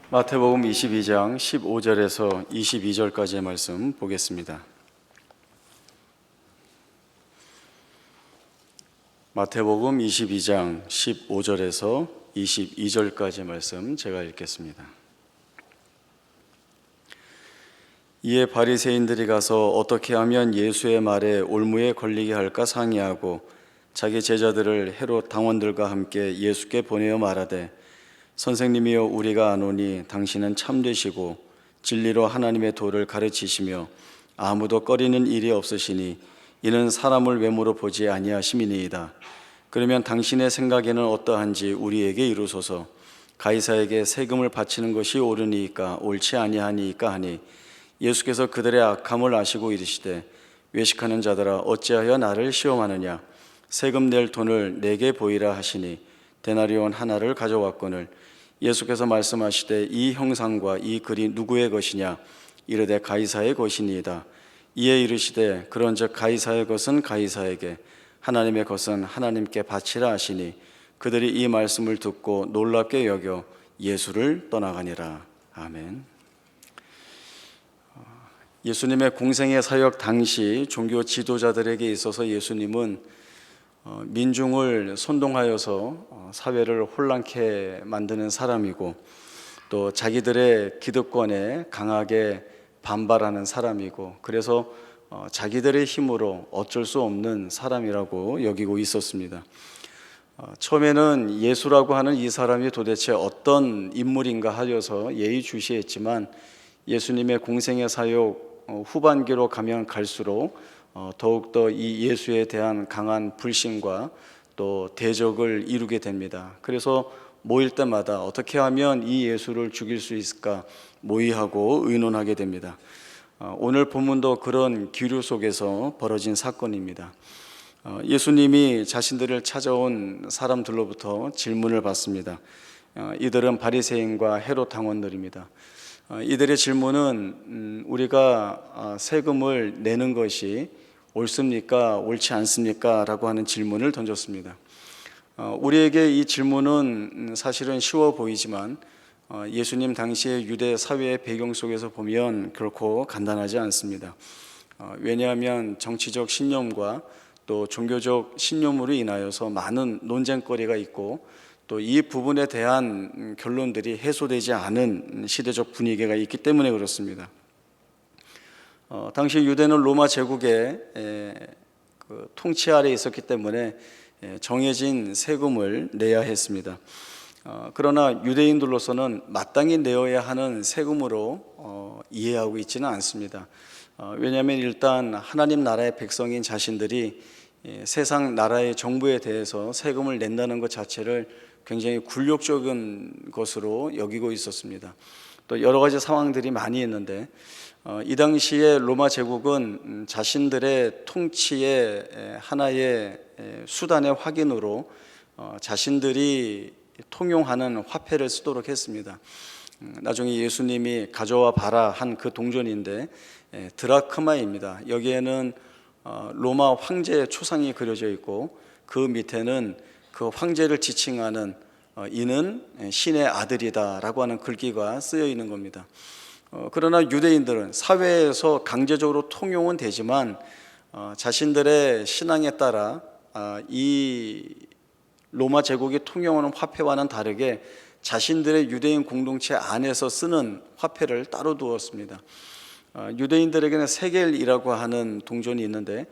마태복음 22장 15절에서 22절까지의 말씀 보겠습니다. 마태복음 22장 15절에서 22절까지의 말씀 제가 읽겠습니다. 이에 바리새인들이 가서 어떻게 하면 예수의 말에 올무에 걸리게 할까 상의하고 자기 제자들을 헤롯 당원들과 함께 예수께 보내어 말하되 선생님이여 우리가 아노니 당신은 참되시고 진리로 하나님의 도를 가르치시며 아무도 꺼리는 일이 없으시니 이는 사람을 외모로 보지 아니하심이니이다. 그러면 당신의 생각에는 어떠한지 우리에게 이루소서. 가이사에게 세금을 바치는 것이 옳으니까 옳지 아니하니까 하니 예수께서 그들의 악함을 아시고 이르시되 외식하는 자들아 어찌하여 나를 시험하느냐. 세금 낼 돈을 내게 보이라 하시니 데나리온 하나를 가져왔거늘 예수께서 말씀하시되 이 형상과 이 글이 누구의 것이냐. 이르되 가이사의 것이니이다. 이에 이르시되 그런즉 가이사의 것은 가이사에게 하나님의 것은 하나님께 바치라 하시니 그들이 이 말씀을 듣고 놀랍게 여겨 예수를 떠나가니라. 아멘. 예수님의 공생의 사역 당시 종교 지도자들에게 있어서 예수님은 민중을 선동하여서 사회를 혼란케 만드는 사람이고 또 자기들의 기득권에 강하게 반발하는 사람이고 그래서 자기들의 힘으로 어쩔 수 없는 사람이라고 여기고 있었습니다. 처음에는 예수라고 하는 이 사람이 도대체 어떤 인물인가 하여서 예의주시했지만 예수님의 공생의 사역 후반기로 가면 갈수록 더욱더 이 예수에 대한 강한 불신과 또 대적을 이루게 됩니다. 그래서 모일 때마다 어떻게 하면 이 예수를 죽일 수 있을까 모의하고 의논하게 됩니다. 오늘 본문도 그런 기류 속에서 벌어진 사건입니다. 예수님이 자신들을 찾아온 사람들로부터 질문을 받습니다. 이들은 바리새인과 헤롯 당원들입니다. 이들의 질문은 우리가 세금을 내는 것이 옳습니까? 옳지 않습니까? 라고 하는 질문을 던졌습니다. 우리에게 이 질문은 사실은 쉬워 보이지만 예수님 당시의 유대 사회의 배경 속에서 보면 결코 간단하지 않습니다. 왜냐하면 정치적 신념과 또 종교적 신념으로 인하여서 많은 논쟁거리가 있고 또 이 부분에 대한 결론들이 해소되지 않은 시대적 분위기가 있기 때문에 그렇습니다. 당시 유대는 로마 제국의 통치 아래에 있었기 때문에 정해진 세금을 내야 했습니다. 그러나 유대인들로서는 마땅히 내어야 하는 세금으로 이해하고 있지는 않습니다. 왜냐하면 일단 하나님 나라의 백성인 자신들이 세상 나라의 정부에 대해서 세금을 낸다는 것 자체를 굉장히 굴욕적인 것으로 여기고 있었습니다. 또 여러 가지 상황들이 많이 있는데 이 당시에 로마 제국은 자신들의 통치의 하나의 수단의 확인으로 자신들이 통용하는 화폐를 쓰도록 했습니다. 나중에 예수님이 가져와 봐라 한 그 동전인데 드라크마입니다. 여기에는 로마 황제의 초상이 그려져 있고 그 밑에는 그 황제를 지칭하는 이는 신의 아들이다 라고 하는 글귀가 쓰여 있는 겁니다. 그러나 유대인들은 사회에서 강제적으로 통용은 되지만 자신들의 신앙에 따라 이 로마 제국이 통용하는 화폐와는 다르게 자신들의 유대인 공동체 안에서 쓰는 화폐를 따로 두었습니다. 유대인들에게는 세겔이라고 하는 동전이 있는데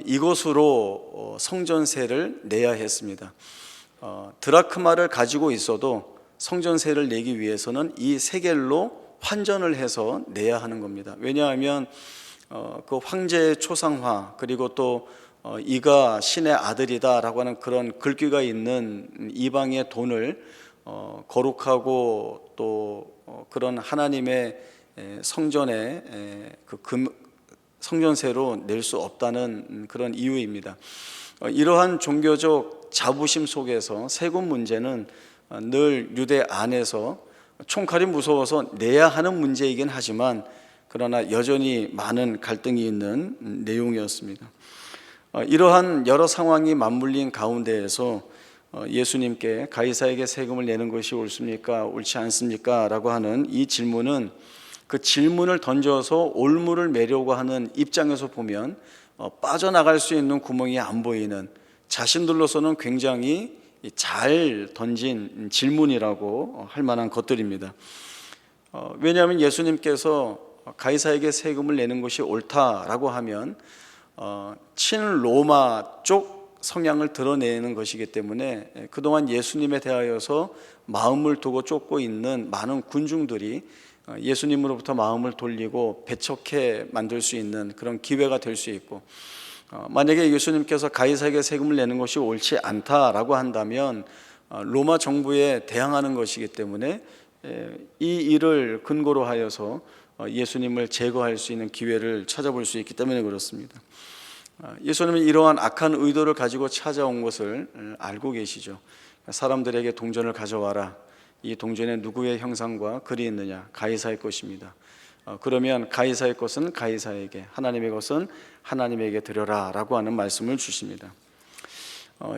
이것으로 성전세를 내야 했습니다. 드라크마를 가지고 있어도 성전세를 내기 위해서는 이 세겔로 환전을 해서 내야 하는 겁니다. 왜냐하면 그 황제의 초상화 그리고 또 이가 신의 아들이다라고 하는 그런 글귀가 있는 이방의 돈을 거룩하고 또 그런 하나님의 성전에 성전세로 낼 수 없다는 그런 이유입니다. 이러한 종교적 자부심 속에서 세금 문제는 늘 유대 안에서 총칼이 무서워서 내야 하는 문제이긴 하지만 그러나 여전히 많은 갈등이 있는 내용이었습니다. 이러한 여러 상황이 맞물린 가운데에서 예수님께 가이사에게 세금을 내는 것이 옳습니까? 옳지 않습니까? 라고 하는 이 질문은 그 질문을 던져서 올무를 매려고 하는 입장에서 보면 빠져나갈 수 있는 구멍이 안 보이는, 자신들로서는 굉장히 잘 던진 질문이라고 할 만한 것들입니다. 왜냐하면 예수님께서 가이사에게 세금을 내는 것이 옳다라고 하면 친로마 쪽 성향을 드러내는 것이기 때문에 그동안 예수님에 대하여서 마음을 두고 쫓고 있는 많은 군중들이 예수님으로부터 마음을 돌리고 배척해 만들 수 있는 그런 기회가 될 수 있고, 만약에 예수님께서 가이사에게 세금을 내는 것이 옳지 않다라고 한다면 로마 정부에 대항하는 것이기 때문에 이 일을 근거로 하여서 예수님을 제거할 수 있는 기회를 찾아볼 수 있기 때문에 그렇습니다. 예수님은 이러한 악한 의도를 가지고 찾아온 것을 알고 계시죠. 사람들에게 동전을 가져와라. 이 동전에 누구의 형상과 글이 있느냐? 가이사의 것입니다. 그러면 가이사의 것은 가이사에게, 하나님의 것은 하나님에게 드려라 라고 하는 말씀을 주십니다.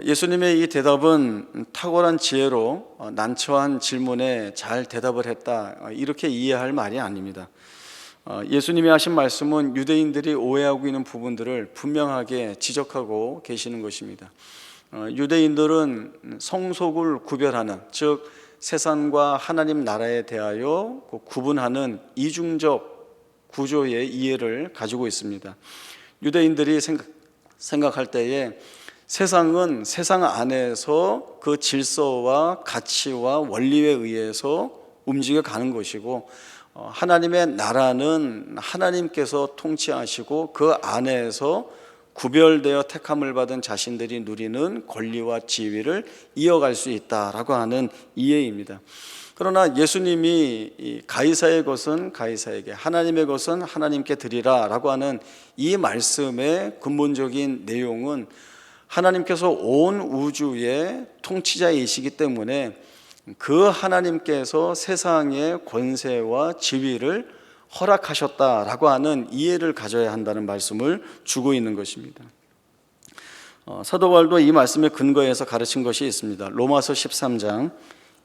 예수님의 이 대답은 탁월한 지혜로 난처한 질문에 잘 대답을 했다, 이렇게 이해할 말이 아닙니다. 예수님이 하신 말씀은 유대인들이 오해하고 있는 부분들을 분명하게 지적하고 계시는 것입니다. 유대인들은 성속을 구별하는, 즉 세상과 하나님 나라에 대하여 구분하는 이중적 구조의 이해를 가지고 있습니다. 유대인들이 생각할 때에 세상은 세상 안에서 그 질서와 가치와 원리에 의해서 움직여 가는 것이고, 하나님의 나라는 하나님께서 통치하시고 그 안에서 구별되어 택함을 받은 자신들이 누리는 권리와 지위를 이어갈 수 있다라고 하는 이해입니다. 그러나 예수님이 가이사의 것은 가이사에게, 하나님의 것은 하나님께 드리라 라고 하는 이 말씀의 근본적인 내용은 하나님께서 온 우주의 통치자이시기 때문에 그 하나님께서 세상의 권세와 지위를 허락하셨다라고 하는 이해를 가져야 한다는 말씀을 주고 있는 것입니다. 사도 바울도 이 말씀의 근거에서 가르친 것이 있습니다. 로마서 13장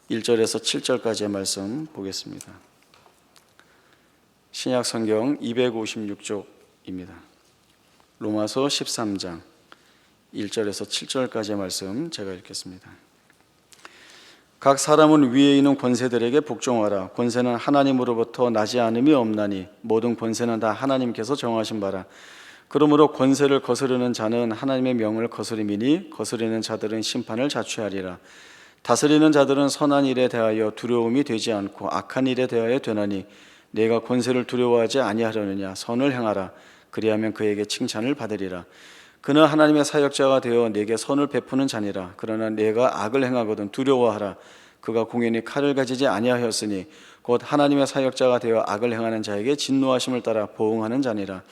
1절에서 7절까지의 말씀 보겠습니다. 신약 성경 256쪽입니다. 로마서 13장 1절에서 7절까지의 말씀 제가 읽겠습니다. 각 사람은 위에 있는 권세들에게 복종하라. 권세는 하나님으로부터 나지 않음이 없나니 모든 권세는 다 하나님께서 정하신 바라. 그러므로 권세를 거스르는 자는 하나님의 명을 거스림이니 거스르는 자들은 심판을 자취하리라. 다스리는 자들은 선한 일에 대하여 두려움이 되지 않고 악한 일에 대하여 되나니 내가 권세를 두려워하지 아니하려느냐. 선을 행하라. 그리하면 그에게 칭찬을 받으리라. 그는 하나님의 사역자가 되어 내게 선을 베푸는 자니라. 그러나 내가 악을 행하거든 두려워하라. 그가 공연히 칼을 가지지 아니하였으니 곧 하나님의 사역자가 되어 악을 행하는 자에게 진노하심을 따라 보응하는 자니라.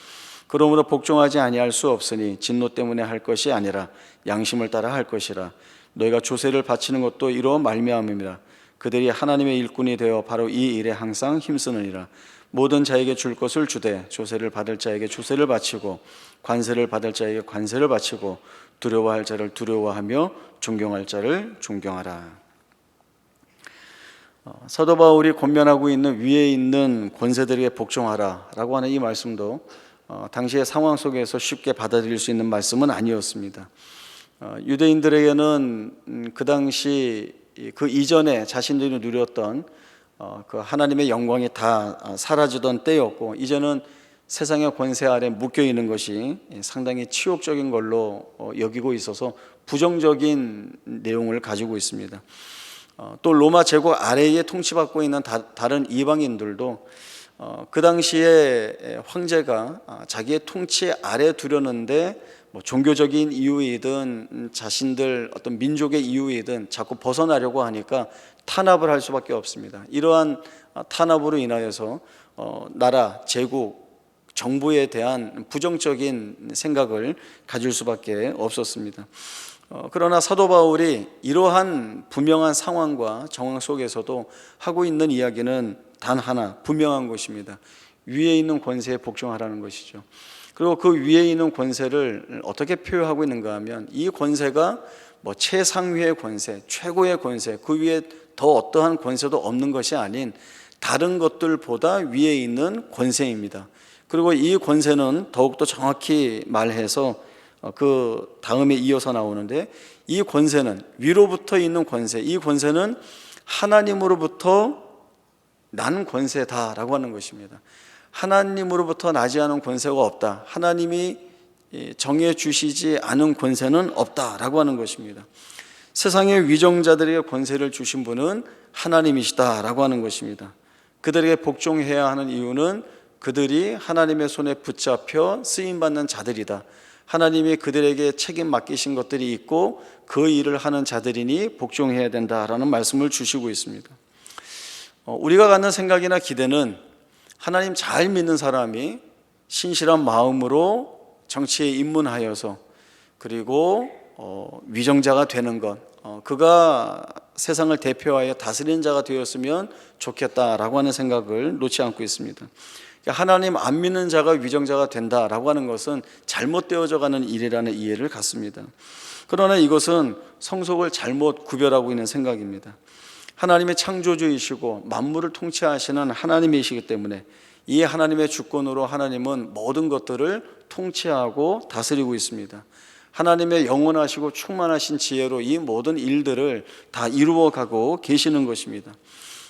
그러므로 복종하지 아니할 수 없으니 진노 때문에 할 것이 아니라 양심을 따라 할 것이라. 너희가 조세를 바치는 것도 이로 말미암음이라. 그들이 하나님의 일꾼이 되어 바로 이 일에 항상 힘쓰느니라. 모든 자에게 줄 것을 주되 조세를 받을 자에게 조세를 바치고 관세를 받을 자에게 관세를 바치고 두려워할 자를 두려워하며 존경할 자를 존경하라. 사도 바울이 권면하고 있는 위에 있는 권세들에게 복종하라 라고 하는 이 말씀도 당시의 상황 속에서 쉽게 받아들일 수 있는 말씀은 아니었습니다. 유대인들에게는 그 당시 그 이전에 자신들이 누렸던 그 하나님의 영광이 다 사라지던 때였고, 이제는 세상의 권세 아래 묶여 있는 것이 상당히 치욕적인 걸로 여기고 있어서 부정적인 내용을 가지고 있습니다. 또 로마 제국 아래에 통치받고 있는 다른 이방인들도 그 당시에 황제가 자기의 통치 아래 두려는데 종교적인 이유이든 자신들 어떤 민족의 이유이든 자꾸 벗어나려고 하니까 탄압을 할 수밖에 없습니다. 이러한 탄압으로 인하여서 나라, 제국, 정부에 대한 부정적인 생각을 가질 수밖에 없었습니다. 그러나 사도 바울이 이러한 분명한 상황과 정황 속에서도 하고 있는 이야기는 단 하나, 분명한 것입니다. 위에 있는 권세에 복종하라는 것이죠. 그리고 그 위에 있는 권세를 어떻게 표현하고 있는가 하면 이 권세가 뭐 최상위의 권세, 최고의 권세, 그 위에 더 어떠한 권세도 없는 것이 아닌 다른 것들보다 위에 있는 권세입니다. 그리고 이 권세는 더욱더 정확히 말해서 그 다음에 이어서 나오는데, 이 권세는 위로부터 있는 권세, 이 권세는 하나님으로부터 난 권세다라고 하는 것입니다. 하나님으로부터 나지 않은 권세가 없다. 하나님이 정해 주시지 않은 권세는 없다라고 하는 것입니다. 세상의 위정자들에게 권세를 주신 분은 하나님이시다라고 하는 것입니다. 그들에게 복종해야 하는 이유는 그들이 하나님의 손에 붙잡혀 쓰임받는 자들이다. 하나님이 그들에게 책임 맡기신 것들이 있고 그 일을 하는 자들이니 복종해야 된다라는 말씀을 주시고 있습니다. 우리가 갖는 생각이나 기대는 하나님 잘 믿는 사람이 신실한 마음으로 정치에 입문하여서 그리고 위정자가 되는 것, 그가 세상을 대표하여 다스리는 자가 되었으면 좋겠다라고 하는 생각을 놓지 않고 있습니다. 하나님 안 믿는 자가 위정자가 된다라고 하는 것은 잘못되어져 가는 일이라는 이해를 갖습니다. 그러나 이것은 성속을 잘못 구별하고 있는 생각입니다. 하나님의 창조주이시고 만물을 통치하시는 하나님이시기 때문에 이 하나님의 주권으로 하나님은 모든 것들을 통치하고 다스리고 있습니다. 하나님의 영원하시고 충만하신 지혜로 이 모든 일들을 다 이루어가고 계시는 것입니다.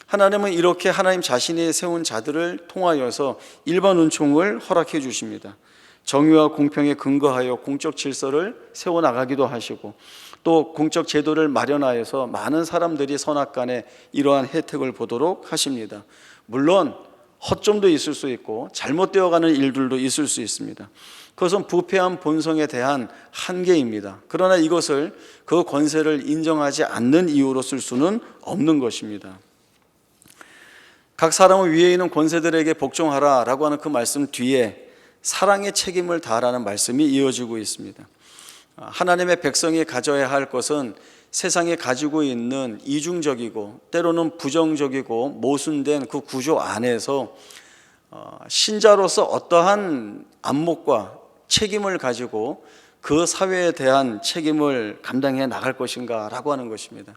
하나님은 이렇게 하나님 자신이 세운 자들을 통하여서 일반 은총을 허락해 주십니다. 정의와 공평에 근거하여 공적 질서를 세워나가기도 하시고 또 공적 제도를 마련하여서 많은 사람들이 선악간에 이러한 혜택을 보도록 하십니다. 물론 허점도 있을 수 있고 잘못되어가는 일들도 있을 수 있습니다. 그것은 부패한 본성에 대한 한계입니다. 그러나 이것을 그 권세를 인정하지 않는 이유로 쓸 수는 없는 것입니다. 각 사람은 위에 있는 권세들에게 복종하라라고 하는 그 말씀 뒤에 사랑의 책임을 다하라는 말씀이 이어지고 있습니다. 하나님의 백성이 가져야 할 것은 세상에 가지고 있는 이중적이고 때로는 부정적이고 모순된 그 구조 안에서 신자로서 어떠한 안목과 책임을 가지고 그 사회에 대한 책임을 감당해 나갈 것인가 라고 하는 것입니다.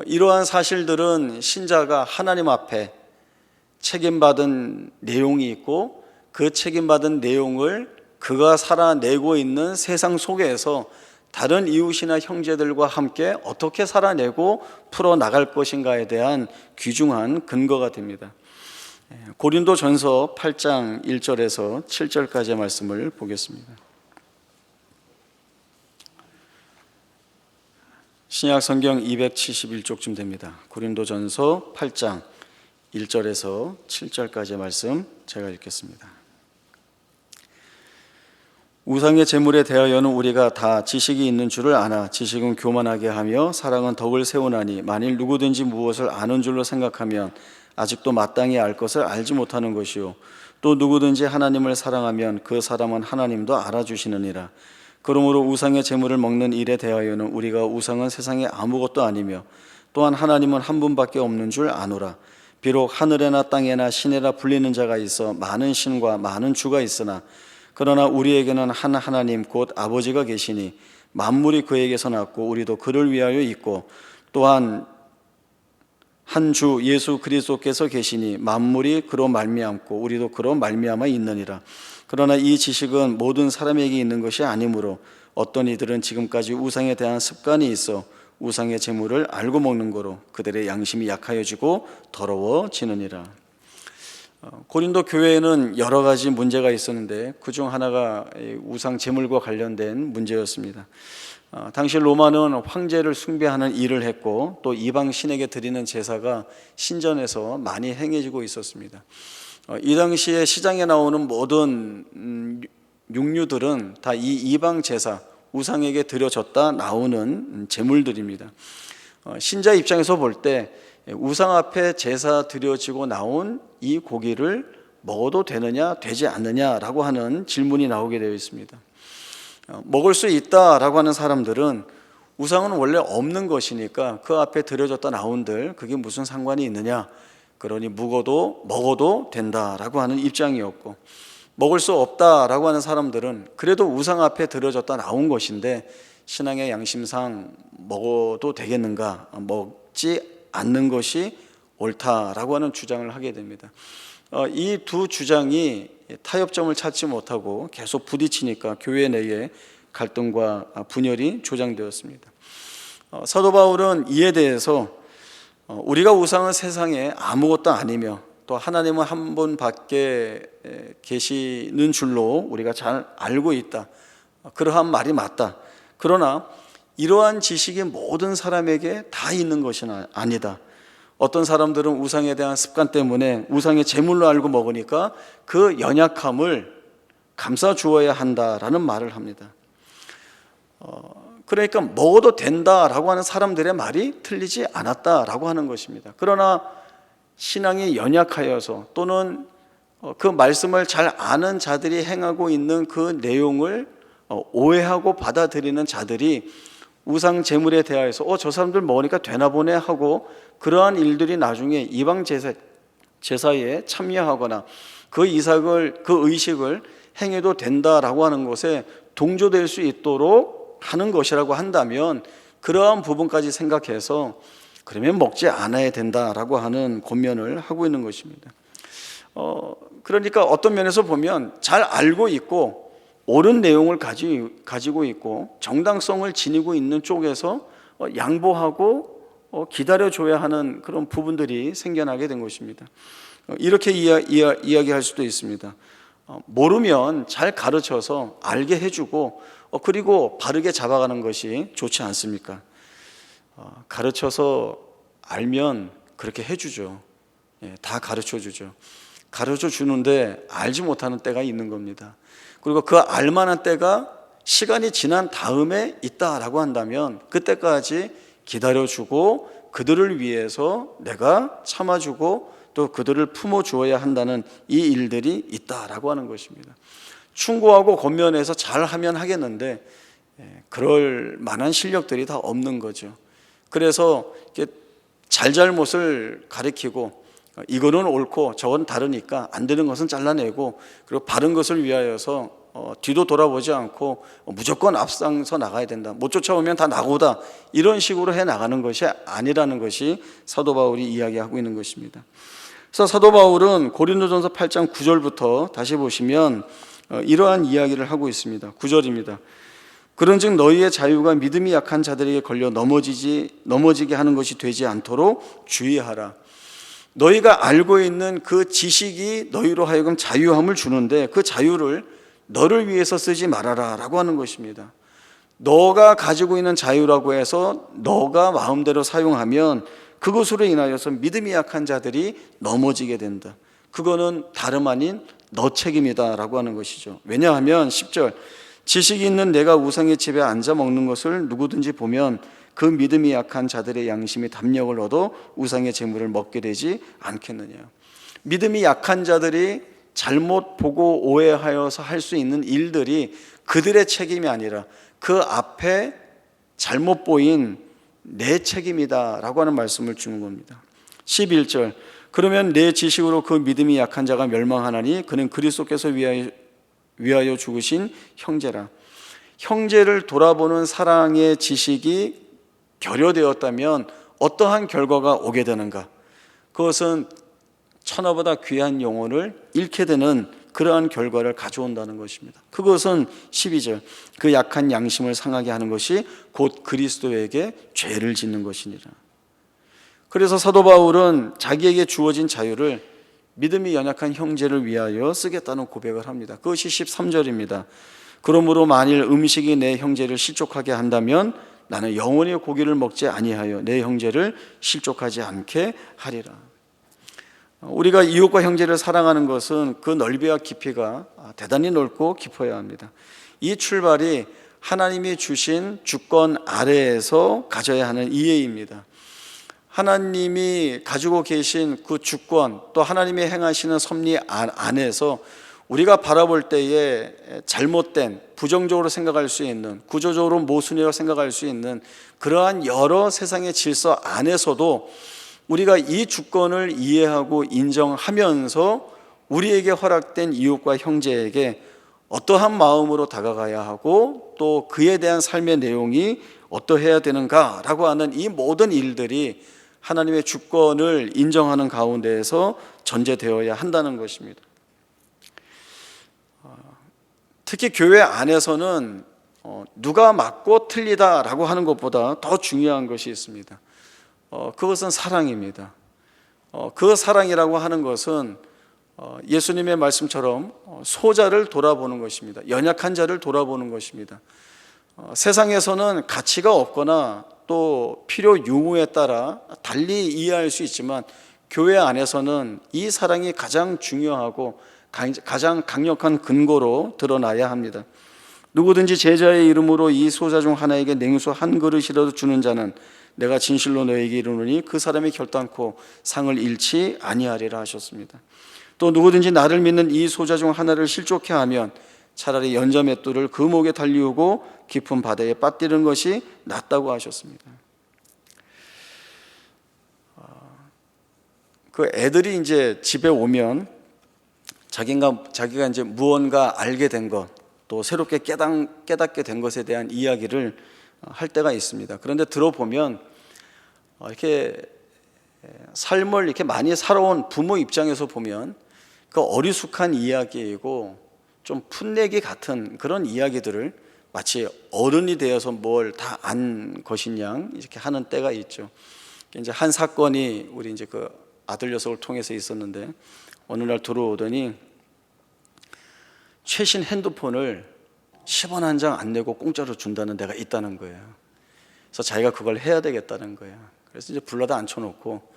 이러한 사실들은 신자가 하나님 앞에 책임받은 내용이 있고 그 책임받은 내용을 그가 살아내고 있는 세상 속에서 다른 이웃이나 형제들과 함께 어떻게 살아내고 풀어나갈 것인가에 대한 귀중한 근거가 됩니다. 고린도전서 8장 1절에서 7절까지의 말씀을 보겠습니다. 신약 성경 271쪽쯤 됩니다. 고린도전서 8장 1절에서 7절까지의 말씀 제가 읽겠습니다. 우상의 제물에 대하여는 우리가 다 지식이 있는 줄을 아나 지식은 교만하게 하며 사랑은 덕을 세우나니 만일 누구든지 무엇을 아는 줄로 생각하면 아직도 마땅히 알 것을 알지 못하는 것이요 또 누구든지 하나님을 사랑하면 그 사람은 하나님도 알아주시느니라. 그러므로 우상의 제물을 먹는 일에 대하여는 우리가 우상은 세상에 아무것도 아니며 또한 하나님은 한 분밖에 없는 줄 아노라. 비록 하늘에나 땅에나 신에나 불리는 자가 있어 많은 신과 많은 주가 있으나 그러나 우리에게는 한 하나님 곧 아버지가 계시니 만물이 그에게서 났고 우리도 그를 위하여 있고 또한 한 주 예수 그리스도께서 계시니 만물이 그로 말미암고 우리도 그로 말미암아 있느니라. 그러나 이 지식은 모든 사람에게 있는 것이 아니므로 어떤 이들은 지금까지 우상에 대한 습관이 있어 우상의 제물을 알고 먹는 거로 그들의 양심이 약하여지고 더러워지느니라. 고린도 교회에는 여러 가지 문제가 있었는데 그중 하나가 우상 제물과 관련된 문제였습니다. 당시 로마는 황제를 숭배하는 일을 했고 또 이방 신에게 드리는 제사가 신전에서 많이 행해지고 있었습니다. 이 당시에 시장에 나오는 모든 육류들은 다 이 이방 제사, 우상에게 드려졌다 나오는 제물들입니다. 신자 입장에서 볼 때 우상 앞에 제사 드려지고 나온 이 고기를 먹어도 되느냐 되지 않느냐라고 하는 질문이 나오게 되어 있습니다. 먹을 수 있다라고 하는 사람들은 우상은 원래 없는 것이니까 그 앞에 드려졌다 나온들 그게 무슨 상관이 있느냐, 그러니 먹어도 된다라고 하는 입장이었고, 먹을 수 없다라고 하는 사람들은 그래도 우상 앞에 드려졌다 나온 것인데 신앙의 양심상 먹어도 되겠는가, 먹지 않는 것이 옳다라고 하는 주장을 하게 됩니다. 이 두 주장이 타협점을 찾지 못하고 계속 부딪히니까 교회 내에 갈등과 분열이 조장되었습니다. 사도 바울은 이에 대해서 우리가 우상은 세상에 아무것도 아니며 또 하나님은 한 분밖에 계시는 줄로 우리가 잘 알고 있다. 그러한 말이 맞다. 그러나 이러한 지식이 모든 사람에게 다 있는 것은 아니다. 어떤 사람들은 우상에 대한 습관 때문에 우상의 제물로 알고 먹으니까 그 연약함을 감싸 주어야 한다라는 말을 합니다. 그러니까 먹어도 된다라고 하는 사람들의 말이 틀리지 않았다라고 하는 것입니다. 그러나 신앙이 연약하여서 또는 그 말씀을 잘 아는 자들이 행하고 있는 그 내용을 오해하고 받아들이는 자들이 우상 제물에 대하여서 저 사람들 먹으니까 되나 보네 하고 그러한 일들이 나중에 이방 제사에 참여하거나 그 의식을 행해도 된다라고 하는 것에 동조될 수 있도록 하는 것이라고 한다면 그러한 부분까지 생각해서 그러면 먹지 않아야 된다라고 하는 권면을 하고 있는 것입니다. 그러니까 어떤 면에서 보면 잘 알고 있고 옳은 내용을 가지고 있고 정당성을 지니고 있는 쪽에서 양보하고 기다려줘야 하는 그런 부분들이 생겨나게 된 것입니다. 이렇게 이야기할 수도 있습니다. 모르면 잘 가르쳐서 알게 해주고 그리고 바르게 잡아가는 것이 좋지 않습니까? 가르쳐서 알면 그렇게 해주죠. 다 가르쳐주죠. 가르쳐주는데 알지 못하는 때가 있는 겁니다. 그리고 그 알만한 때가 시간이 지난 다음에 있다라고 한다면 그때까지 기다려주고 그들을 위해서 내가 참아주고 또 그들을 품어주어야 한다는 이 일들이 있다라고 하는 것입니다. 충고하고 권면해서 잘하면 하겠는데 그럴 만한 실력들이 다 없는 거죠. 그래서 잘잘못을 가리키고 이거는 옳고 저건 다르니까 안 되는 것은 잘라내고 그리고 바른 것을 위하여서 뒤도 돌아보지 않고 무조건 앞장서 나가야 된다. 못 쫓아오면 다 나고다. 이런 식으로 해 나가는 것이 아니라는 것이 사도 바울이 이야기하고 있는 것입니다. 그래서 사도 바울은 고린도전서 8장 9절부터 다시 보시면 이러한 이야기를 하고 있습니다. 9절입니다. 그런즉 너희의 자유가 믿음이 약한 자들에게 걸려 넘어지게 하는 것이 되지 않도록 주의하라. 너희가 알고 있는 그 지식이 너희로 하여금 자유함을 주는데 그 자유를 너를 위해서 쓰지 말아라 라고 하는 것입니다. 너가 가지고 있는 자유라고 해서 너가 마음대로 사용하면 그것으로 인하여서 믿음이 약한 자들이 넘어지게 된다. 그거는 다름 아닌 너 책임이다 라고 하는 것이죠. 왜냐하면 10절 지식이 있는 내가 우상의 집에 앉아 먹는 것을 누구든지 보면 그 믿음이 약한 자들의 양심이 담력을 얻어 우상의 제물을 먹게 되지 않겠느냐. 믿음이 약한 자들이 잘못 보고 오해하여서 할 수 있는 일들이 그들의 책임이 아니라 그 앞에 잘못 보인 내 책임이다 라고 하는 말씀을 주는 겁니다. 11절 그러면 내 지식으로 그 믿음이 약한 자가 멸망하나니 그는 그리스도께서 위하여 죽으신 형제라. 형제를 돌아보는 사랑의 지식이 결여되었다면 어떠한 결과가 오게 되는가? 그것은 천하보다 귀한 영혼을 잃게 되는 그러한 결과를 가져온다는 것입니다. 그것은 12절 그 약한 양심을 상하게 하는 것이 곧 그리스도에게 죄를 짓는 것이니라. 그래서 사도 바울은 자기에게 주어진 자유를 믿음이 연약한 형제를 위하여 쓰겠다는 고백을 합니다. 그것이 13절입니다. 그러므로 만일 음식이 내 형제를 실족하게 한다면 나는 영원히 고기를 먹지 아니하여 내 형제를 실족하지 않게 하리라. 우리가 이웃과 형제를 사랑하는 것은 그 넓이와 깊이가 대단히 넓고 깊어야 합니다. 이 출발이 하나님이 주신 주권 아래에서 가져야 하는 이해입니다. 하나님이 가지고 계신 그 주권 또 하나님이 행하시는 섭리 안에서 우리가 바라볼 때에 잘못된 부정적으로 생각할 수 있는 구조적으로 모순이라고 생각할 수 있는 그러한 여러 세상의 질서 안에서도 우리가 이 주권을 이해하고 인정하면서 우리에게 허락된 이웃과 형제에게 어떠한 마음으로 다가가야 하고 또 그에 대한 삶의 내용이 어떠해야 되는가라고 하는 이 모든 일들이 하나님의 주권을 인정하는 가운데에서 전제되어야 한다는 것입니다. 특히 교회 안에서는 누가 맞고 틀리다라고 하는 것보다 더 중요한 것이 있습니다. 그것은 사랑입니다. 그 사랑이라고 하는 것은 예수님의 말씀처럼 소자를 돌아보는 것입니다. 연약한 자를 돌아보는 것입니다. 세상에서는 가치가 없거나 또 필요 유무에 따라 달리 이해할 수 있지만 교회 안에서는 이 사랑이 가장 중요하고 가장 강력한 근거로 드러나야 합니다. 누구든지 제자의 이름으로 이 소자 중 하나에게 냉수 한 그릇이라도 주는 자는 내가 진실로 너에게 이르노니 그 사람이 결단코 상을 잃지 아니하리라 하셨습니다. 또 누구든지 나를 믿는 이 소자 중 하나를 실족해 하면 차라리 연자 맷돌을 그 목에 달리우고 깊은 바다에 빠뜨리는 것이 낫다고 하셨습니다. 그 애들이 이제 집에 오면 자기가 이제 무언가 알게 된 것, 또 새롭게 깨닫게 된 것에 대한 이야기를 할 때가 있습니다. 그런데 들어보면 이렇게 삶을 이렇게 많이 살아온 부모 입장에서 보면 그 어리숙한 이야기이고 좀 풋내기 같은 그런 이야기들을 마치 어른이 되어서 뭘 다 안 것인 양 이렇게 하는 때가 있죠. 이제 한 사건이 우리 이제 그 아들 녀석을 통해서 있었는데 어느 날 들어오더니 최신 핸드폰을 10원 한 장 안 내고 공짜로 준다는 데가 있다는 거예요. 그래서 자기가 그걸 해야 되겠다는 거예요. 그래서 이제 불러다 앉혀놓고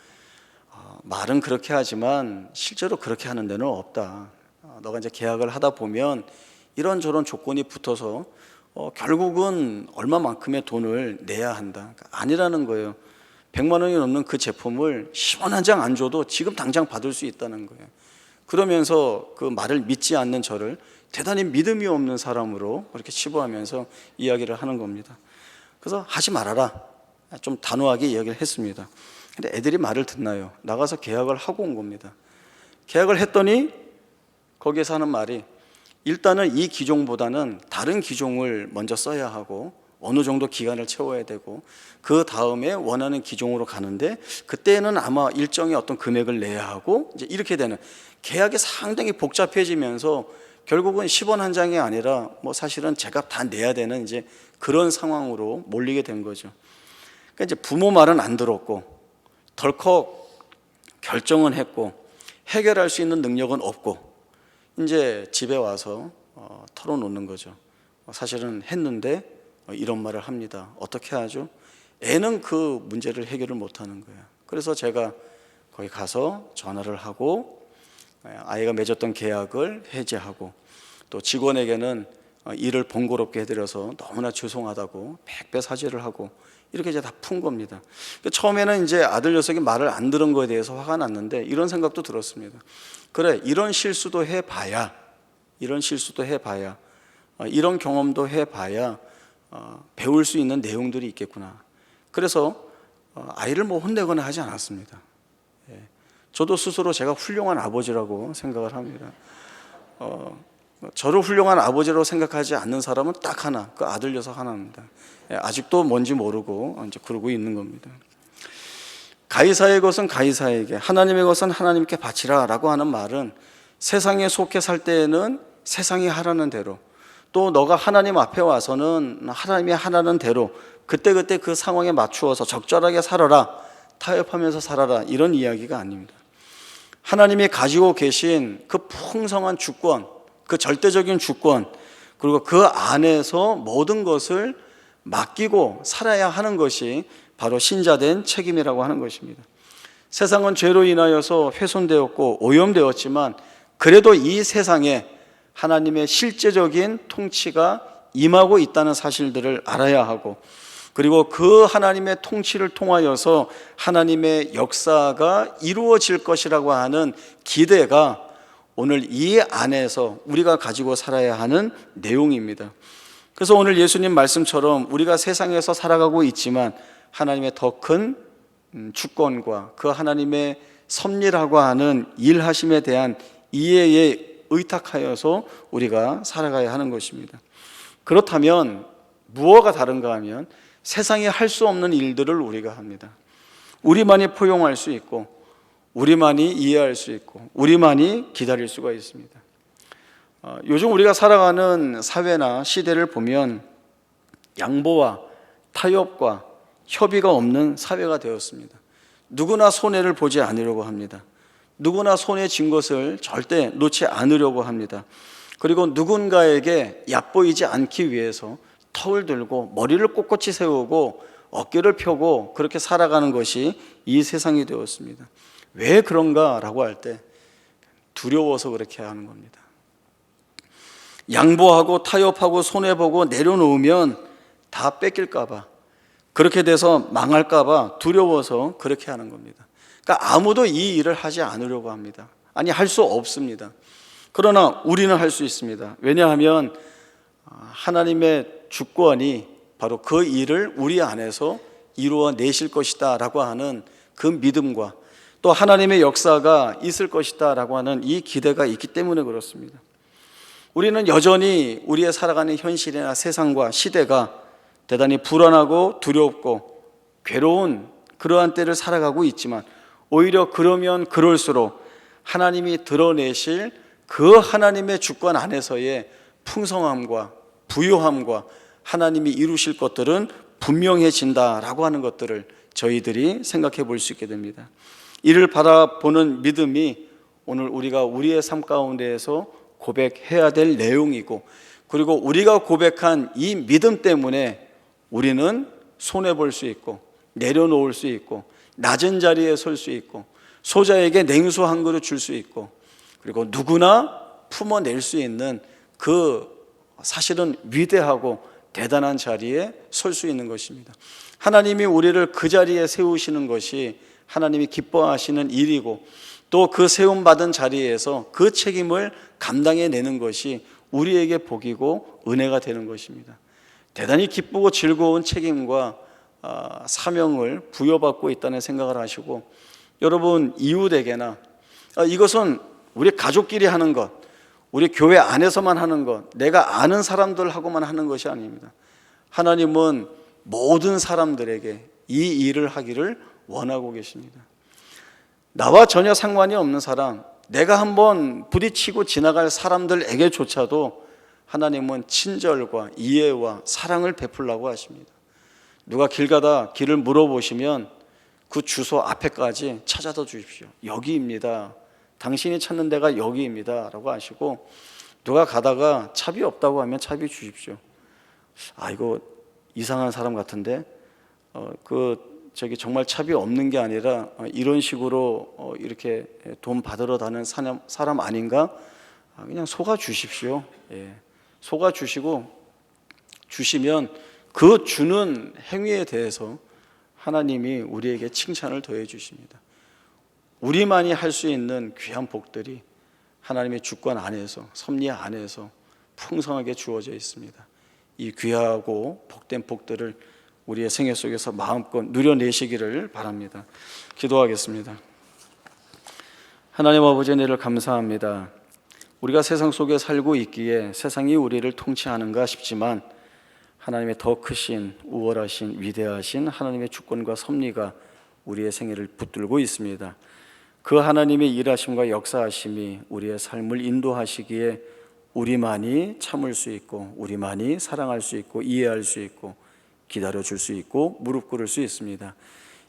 말은 그렇게 하지만 실제로 그렇게 하는 데는 없다. 너가 이제 계약을 하다 보면 이런저런 조건이 붙어서 결국은 얼마만큼의 돈을 내야 한다. 그러니까 아니라는 거예요. 100만 원이 넘는 그 제품을 10원 한 장 안 줘도 지금 당장 받을 수 있다는 거예요. 그러면서 그 말을 믿지 않는 저를 대단히 믿음이 없는 사람으로 그렇게 치부하면서 이야기를 하는 겁니다. 그래서 하지 말아라. 좀 단호하게 이야기를 했습니다. 근데 애들이 말을 듣나요? 나가서 계약을 하고 온 겁니다. 계약을 했더니 거기에서 하는 말이 일단은 이 기종보다는 다른 기종을 먼저 써야 하고 어느 정도 기간을 채워야 되고 그 다음에 원하는 기종으로 가는데 그때는 아마 일정의 어떤 금액을 내야 하고 이제 이렇게 되는 계약이 상당히 복잡해지면서 결국은 10원 한 장이 아니라 뭐 사실은 제값 다 내야 되는 이제 그런 상황으로 몰리게 된 거죠. 그러니까 이제 부모 말은 안 들었고 덜컥 결정은 했고 해결할 수 있는 능력은 없고 이제 집에 와서 털어놓는 거죠. 사실은 했는데 이런 말을 합니다. 어떻게 하죠? 애는 그 문제를 해결을 못하는 거예요. 그래서 제가 거기 가서 전화를 하고 아이가 맺었던 계약을 해지하고 또 직원에게는 일을 번거롭게 해드려서 너무나 죄송하다고 100배 사죄를 하고 이렇게 이제 다 푼 겁니다. 처음에는 이제 아들 녀석이 말을 안 들은 거에 대해서 화가 났는데 이런 생각도 들었습니다. 그래, 이런 실수도 해봐야 이런 경험도 해봐야 배울 수 있는 내용들이 있겠구나. 그래서 아이를 뭐 혼내거나 하지 않았습니다. 저도 스스로 제가 훌륭한 아버지라고 생각을 합니다. 저를 훌륭한 아버지라고 생각하지 않는 사람은 딱 하나, 그 아들 녀석 하나입니다. 아직도 뭔지 모르고 이제 그러고 있는 겁니다. 가이사의 것은 가이사에게, 하나님의 것은 하나님께 바치라라고 하는 말은 세상에 속해 살 때에는 세상이 하라는 대로, 또 너가 하나님 앞에 와서는 하나님이 하라는 대로 그때그때 그 상황에 맞추어서 적절하게 살아라, 타협하면서 살아라, 이런 이야기가 아닙니다. 하나님이 가지고 계신 그 풍성한 주권, 그 절대적인 주권, 그리고 그 안에서 모든 것을 맡기고 살아야 하는 것이 바로 신자된 책임이라고 하는 것입니다. 세상은 죄로 인하여서 훼손되었고 오염되었지만 그래도 이 세상에 하나님의 실제적인 통치가 임하고 있다는 사실들을 알아야 하고, 그리고 그 하나님의 통치를 통하여서 하나님의 역사가 이루어질 것이라고 하는 기대가 오늘 이 안에서 우리가 가지고 살아야 하는 내용입니다. 그래서 오늘 예수님 말씀처럼 우리가 세상에서 살아가고 있지만 하나님의 더 큰 주권과 그 하나님의 섭리라고 하는 일하심에 대한 이해의 의탁하여서 우리가 살아가야 하는 것입니다. 그렇다면 무엇가 다른가 하면 세상에 할 수 없는 일들을 우리가 합니다. 우리만이 포용할 수 있고, 우리만이 이해할 수 있고, 우리만이 기다릴 수가 있습니다. 요즘 우리가 살아가는 사회나 시대를 보면 양보와 타협과 협의가 없는 사회가 되었습니다. 누구나 손해를 보지 않으려고 합니다. 누구나 손해 진 것을 절대 놓지 않으려고 합니다. 그리고 누군가에게 얕보이지 않기 위해서 턱을 들고 머리를 꼿꼿이 세우고 어깨를 펴고 그렇게 살아가는 것이 이 세상이 되었습니다. 왜 그런가라고 할 때 두려워서 그렇게 하는 겁니다. 양보하고 타협하고 손해보고 내려놓으면 다 뺏길까 봐, 그렇게 돼서 망할까 봐 두려워서 그렇게 하는 겁니다. 그러니까 아무도 이 일을 하지 않으려고 합니다. 아니, 할 수 없습니다. 그러나 우리는 할 수 있습니다. 왜냐하면 하나님의 주권이 바로 그 일을 우리 안에서 이루어내실 것이다 라고 하는 그 믿음과 또 하나님의 역사가 있을 것이다 라고 하는 이 기대가 있기 때문에 그렇습니다. 우리는 여전히 우리의 살아가는 현실이나 세상과 시대가 대단히 불안하고 두렵고 괴로운 그러한 때를 살아가고 있지만, 오히려 그러면 그럴수록 하나님이 드러내실 그 하나님의 주권 안에서의 풍성함과 부유함과 하나님이 이루실 것들은 분명해진다라고 하는 것들을 저희들이 생각해 볼 수 있게 됩니다. 이를 바라보는 믿음이 오늘 우리가 우리의 삶 가운데에서 고백해야 될 내용이고, 그리고 우리가 고백한 이 믿음 때문에 우리는 손해볼 수 있고 내려놓을 수 있고 낮은 자리에 설 수 있고 소자에게 냉수 한 그릇 줄 수 있고, 그리고 누구나 품어낼 수 있는 그 사실은 위대하고 대단한 자리에 설 수 있는 것입니다. 하나님이 우리를 그 자리에 세우시는 것이 하나님이 기뻐하시는 일이고, 또 그 세움받은 자리에서 그 책임을 감당해내는 것이 우리에게 복이고 은혜가 되는 것입니다. 대단히 기쁘고 즐거운 책임과 사명을 부여받고 있다는 생각을 하시고, 여러분 이웃에게나, 이것은 우리 가족끼리 하는 것, 우리 교회 안에서만 하는 것, 내가 아는 사람들하고만 하는 것이 아닙니다. 하나님은 모든 사람들에게 이 일을 하기를 원하고 계십니다. 나와 전혀 상관이 없는 사람, 내가 한번 부딪히고 지나갈 사람들에게조차도 하나님은 친절과 이해와 사랑을 베풀라고 하십니다. 누가 길 가다 길을 물어보시면 그 주소 앞에까지 찾아다 주십시오. 여기입니다. 당신이 찾는 데가 여기입니다 라고 하시고, 누가 가다가 차비 없다고 하면 차비 주십시오. 이거 이상한 사람 같은데 정말 차비 없는 게 아니라 이런 식으로 이렇게 돈 받으러 다니는 사람 아닌가? 그냥 속아 주십시오. 속아 주시고, 주시면 그 주는 행위에 대해서 하나님이 우리에게 칭찬을 더해 주십니다. 우리만이 할 수 있는 귀한 복들이 하나님의 주권 안에서, 섭리 안에서 풍성하게 주어져 있습니다. 이 귀하고 복된 복들을 우리의 생애 속에서 마음껏 누려내시기를 바랍니다. 기도하겠습니다. 하나님 아버지, 은혜를 감사합니다. 우리가 세상 속에 살고 있기에 세상이 우리를 통치하는가 싶지만, 하나님의 더 크신, 우월하신, 위대하신 하나님의 주권과 섭리가 우리의 생애를 붙들고 있습니다. 그 하나님의 일하심과 역사하심이 우리의 삶을 인도하시기에 우리만이 참을 수 있고, 우리만이 사랑할 수 있고, 이해할 수 있고, 기다려줄 수 있고, 무릎 꿇을 수 있습니다.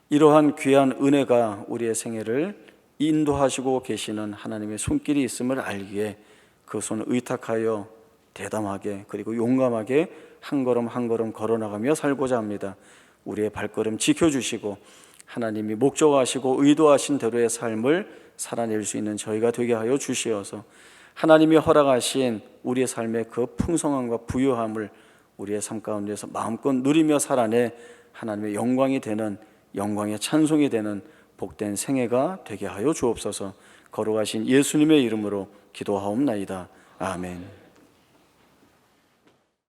이러한 귀한 은혜가 우리의 생애를 인도하시고 계시는 하나님의 손길이 있음을 알기에 그 손을 의탁하여 대담하게, 그리고 용감하게 한 걸음 한 걸음 걸어나가며 살고자 합니다. 우리의 발걸음 지켜주시고 하나님이 목적하시고 의도하신 대로의 삶을 살아낼 수 있는 저희가 되게 하여 주시어서, 하나님이 허락하신 우리의 삶의 그 풍성함과 부유함을 우리의 삶 가운데서 마음껏 누리며 살아내 하나님의 영광이 되는, 영광의 찬송이 되는 복된 생애가 되게 하여 주옵소서. 거룩하신 예수님의 이름으로 기도하옵나이다. 아멘.